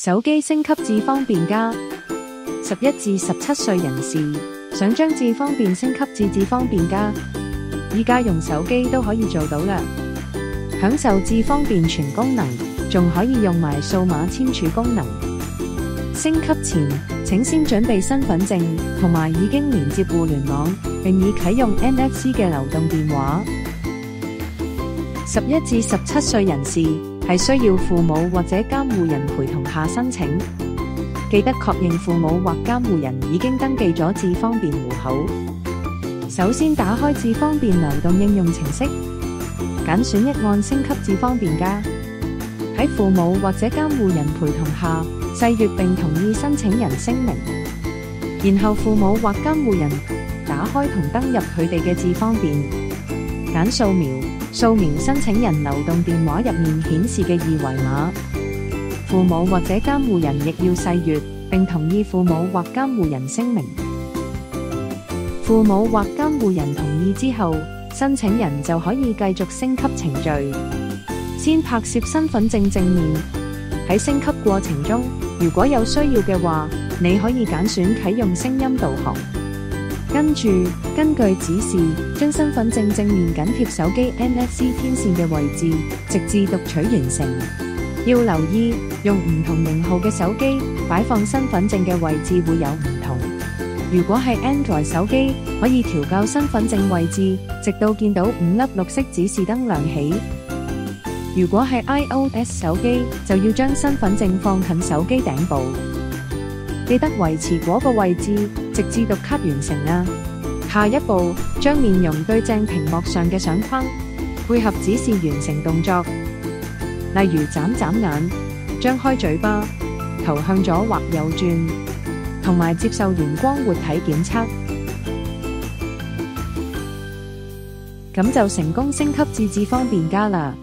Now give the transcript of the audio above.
手機升級至方便加，11至17歲人士想將智方便升級至智方便加，依家用手機都可以做到啦。享受智方便全功能，仲可以用埋數碼簽署功能。升級前，請先準備身份證同埋已經連接互聯網並已啟用 NFC 嘅流動電話。11至17歲人士係需要父母或者監護人陪同下申請，記得確認父母或監護人已經登記咗智方便戶口。首先打開智方便流動應用程式，揀選一按升級智方便加，喺父母或者監護人陪同下細閱並同意申請人聲明，然後父母或監護人打開同登入佢哋嘅智方便，揀掃描申請人流動電話入面顯示嘅二維碼。父母或者監護人亦要細閱並同意父母或監護人聲明。父母或監護人同意之後，申請人就可以繼續升級程序。先拍攝身份證正面。喺升級過程中，如果有需要嘅話，你可以揀選啟用聲音導航。跟住，根據指示，將身份證正面緊貼手機 NFC 天線嘅位置，直至讀取完成。要留意，用唔同型號嘅手機擺放身份證嘅位置會有唔同。如果係 Android 手機，可以調校身份證位置，直到見到5粒綠色指示燈亮起。如果係 iOS 手機，就要將身份證放近手機頂部，記得維持嗰個位置，直至讀卡完成啊！下一步，將面容對正屏幕上嘅相框，配合指示完成動作，例如眨眨眼、張開嘴巴、頭向左或右轉，同埋接受完光活體檢測。咁就成功升級至智方便加啦！